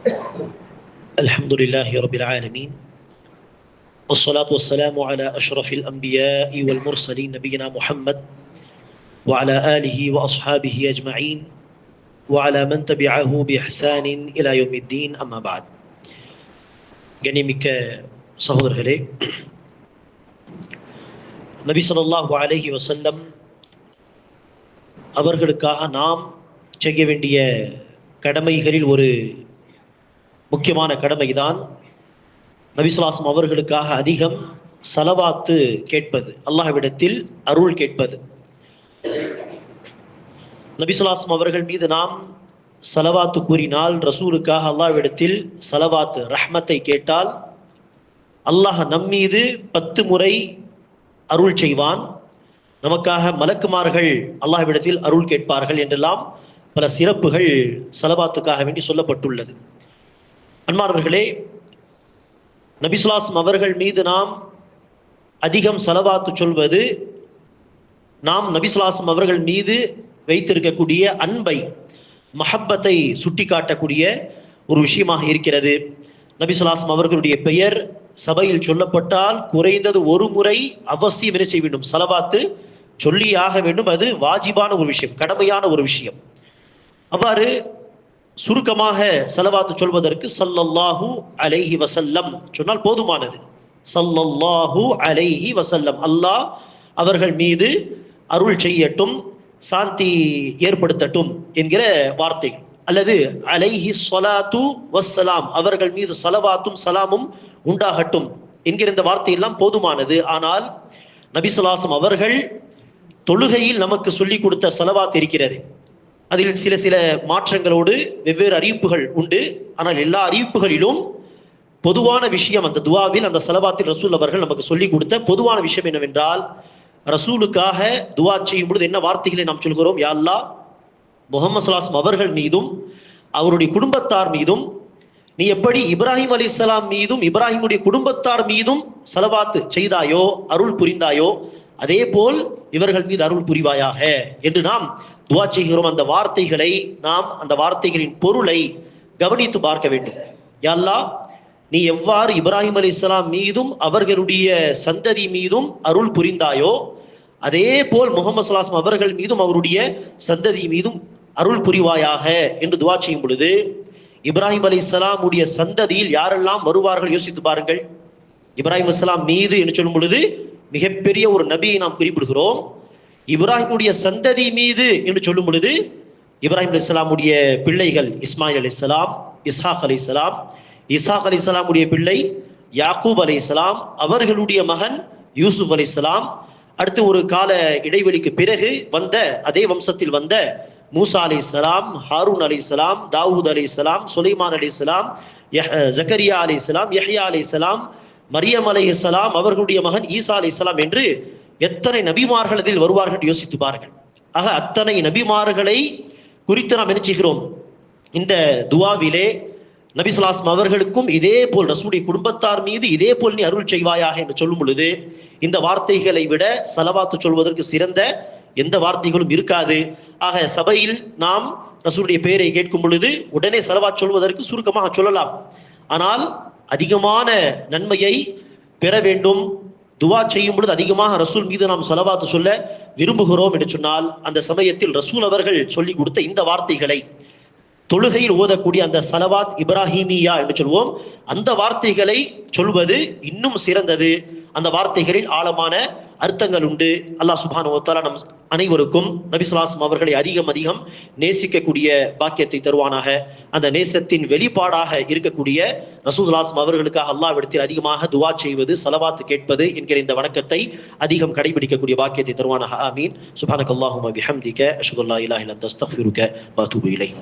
الحمد لله رب العالمين والصلاة والسلام على أشرف الأنبياء والمرسلين نبينا محمد وعلى آله وأصحابه أجمعين وعلى من تبعه بإحسان إلى يوم الدين أما بعد. கண்ணியமிக்க சகோதரர்களே, நபி ஸல்லல்லாஹு அலைஹி வஸல்லம் அவர்களுக்காக நாம் செய்ய வேண்டிய கடமைகளில் ஒரு முக்கியமான கடமைதான் நபி ஸல்லல்லாஹு அலைஹி வஸல்லம் அவர்களுக்காக அதிகம் ஸலவாத்து கேட்பது, அல்லாஹ்விடத்தில் அருள் கேட்பது. நபி ஸல்லல்லாஹு அலைஹி வஸல்லம் அவர்கள் மீது நாம் ஸலவாத்து கூறினால், ரசூலுக்காக அல்லாஹ்விடத்தில் ஸலவாத்து ரஹ்மத்தை கேட்டால், அல்லாஹ் நம்மீது 10 முறை அருள் செய்வான். நமக்காக மலக்குமார்கள் அல்லாஹ்விடத்தில் அருள் கேட்பார்கள் என்றெல்லாம் பல சிறப்புகள் ஸலவாத்துக்காக வேண்டி சொல்லப்பட்டுள்ளது. அன்பார்ந்தவர்களே, நபி ஸல்லல்லாஹு அலைஹி வஸல்லம் அவர்கள் மீது நாம் அதிகம் ஸலவாத்து சொல்வது நாம் நபி ஸல்லல்லாஹு அலைஹி வஸல்லம் அவர்கள் மீது வைத்திருக்கக்கூடிய அன்பை, மஹப்பத்தை சுட்டி காட்டக்கூடிய ஒரு விஷயமாக இருக்கிறது. நபி ஸல்லல்லாஹு அலைஹி வஸல்லம் அவர்களுடைய பெயர் சபையில் சொல்லப்பட்டால் குறைந்தது ஒரு முறை அவசியம் என்ன செய்ய வேண்டும்? ஸலவாத்து சொல்லி ஆக வேண்டும். அது வாஜிபான ஒரு விஷயம், கடமையான ஒரு விஷயம். அவ்வாறு சுருக்கமாக ஸலவாத்து சொல்வதற்கு ஸல்லல்லாஹு அலைஹி வஸல்லம் சொன்னால் போதுமானது. ஸல்லல்லாஹு அலைஹி வஸல்லம், அல்லாஹ் அவர்கள் மீது அருள் செய்யட்டும், சாந்தி ஏற்படுத்தட்டும் என்கிற வார்த்தை, அல்லது அலைஹி ஸலாத்து வஸ்ஸலாம், அவர்கள் மீது ஸலவாத்தும் சலாமும் உண்டாகட்டும் என்கிற இந்த வார்த்தையெல்லாம் போதுமானது. ஆனால் நபி ஸல்லல்லாஹு அலைஹி வஸல்லம் அவர்கள் தொழுகையில் நமக்கு சொல்லிக் கொடுத்த ஸலவாத் இருக்கிறது. அதில் சில சில மாற்றங்களோடு வெவ்வேறு அறிவிப்புகள் உண்டு. ஆனால் எல்லா அறிவிப்புகளிலும் பொதுவான விஷயம், அந்த துவாவில், அந்த ஸலவாத்தில் ரசூல் அவர்கள் நமக்கு சொல்லிக் கொடுத்த பொதுவான விஷயம் என்னவென்றால், ரசூலுக்காக துவா செய்யும் பொழுது என்ன வார்த்தைகளை நாம் சொல்கிறோம்? யா அல்லாஹ், முஹம்மது ஸல்லல்லாஹு அலைஹி வஸல்லம் அவர்கள் மீதும் அவருடைய குடும்பத்தார் மீதும் நீ எப்படி இப்ராஹிம் அலைஹிஸ்ஸலாம் மீதும் இப்ராஹிமுடைய குடும்பத்தார் மீதும் ஸலவாத்து செய்தாயோ, அருள் புரிந்தாயோ, அதே போல் இவர்கள் மீது அருள் புரிவாயாக என்று நாம் துவா செய்கிறோம். அந்த வார்த்தைகளை நாம், அந்த வார்த்தைகளின் பொருளை கவனித்து பார்க்க வேண்டும். யா அல்லாஹ், நீ எவ்வாறு இப்ராஹிம் அலைஹிஸ்ஸலாம் மீதும் அவர்களுடைய சந்ததி மீதும் அருள் புரிந்தாயோ, அதே போல் முஹம்மது ஸல்லல்லாஹு அலைஹி வஸல்லம் அவர்கள் மீதும் அவருடைய சந்ததி மீதும் அருள் புரிவாயாக என்று துவா செய்யும் பொழுது, இப்ராஹிம் அலைஹிஸ்ஸலாம் உடைய சந்ததியில் யாரெல்லாம் வருவார்கள் யோசித்து பாருங்கள். இப்ராஹிம் அலைஹிஸ்ஸலாம் மீது என்று சொல்லும் பொழுது மிகப்பெரிய ஒரு நபியை நாம் குறிப்பிடுகிறோம். இப்ராஹிமுடைய சந்ததி மீது என்று சொல்லும் பொழுது இப்ராஹிம் அலைஹிஸ்ஸலாமுடைய பிள்ளைகள் இஸ்மாயில் அலைஹிஸ்ஸலாம், இஸ்ஹாக் அலைஹிஸ்ஸலாம், இஸ்ஹாக் அலைஹிஸ்ஸலாமுடைய பிள்ளை யாக்கூப் அலைஹிஸ்ஸலாம், அவர்களுடைய மகன் யூசுப் அலைஹிஸ்ஸலாம், அடுத்து ஒரு கால இடைவெளிக்கு பிறகு வந்த, அதே வம்சத்தில் வந்த மூசா அலைஹிஸ்ஸலாம், ஹாரூன் அலைஹிஸ்ஸலாம், தாவூத் அலைஹிஸ்ஸலாம், சுலைமான் அலைஹிஸ்ஸலாம், ஜக்கரியா அலைஹிஸ்ஸலாம், யஹ்யா அலைஹிஸ்ஸலாம், மரியம் அலைஹிஸ்ஸலாம், அவர்களுடைய மகன் ஈசா அலைஹிஸ்ஸலாம் என்று எத்தனை நபிமார்கள் அதில் வருவார்கள் என்று யோசித்து பாருங்கள். ஆக அத்தனை நபிமார்களை குறித்து நாம் என்ன செய்கிறோம்? இந்த துவாவிலே நபி ஸல்லல்லாஹு அலைஹி வஸல்லம் அவர்களுக்கும் இதே போல் ரசூலுடைய குடும்பத்தார் மீது இதே போல் நீ அருள் செய்வாயாக என்று சொல்லும் பொழுது, இந்த வார்த்தைகளை விட ஸலவாத்து சொல்வதற்கு சிறந்த எந்த வார்த்தைகளும் இருக்காது. ஆக சபையில் நாம் ரசூலுடைய பெயரை கேட்கும் பொழுது உடனே ஸலவாத் சொல்வதற்கு சுருக்கமாக சொல்லலாம். ஆனால் அதிகமான நன்மையை பெற வேண்டும், துவா செய்யும் பொழுது அதிகமாக ரசூல் மீது நாம் ஸலவாத்து சொல்ல விரும்புகிறோம் என்று சொன்னால், அந்த சமயத்தில் ரசூல் அவர்கள் சொல்லிக் கொடுத்த இந்த வார்த்தைகளை, தொழுகையில் ஓதக்கூடிய அந்த ஸலவாத் இப்ராஹிமியா என்று சொல்வோம், அந்த வார்த்தைகளை சொல்வது இன்னும் சிறந்தது. அந்த வார்த்தைகளில் ஆழமான அர்த்தங்கள் உண்டு. அல்லாஹ் சுப்ஹானஹு வ தஆலா நம் அனைவருக்கும் நபி ஸல்லல்லாஹு அலைஹி வஸல்லம் அவர்களை அதிகம் அதிகம் நேசிக்கக்கூடிய பாக்கியத்தை தருவானாக. அந்த நேசத்தின் வெளிப்பாடாக இருக்கக்கூடிய ரசூலுல்லாஹி ஸல்லல்லாஹு அலைஹி வஸல்லம் அவர்களுக்காக அல்லாஹ்விடத்தில் அதிகமாக துஆ செய்வது, ஸலவாத் கேட்பது என்கிற இந்த வணக்கத்தை அதிகம் கடைபிடிக்கக்கூடிய பாக்கியத்தை தருவானாக. ஆமீன். சுப்ஹானக்கல்லாஹும்ம பிஹம்திக அஷ்ஹது அல்லா இலாஹா இல்லா அன்த அஸ்தக்ஃபிருக வ அத்தூபு இலைக்.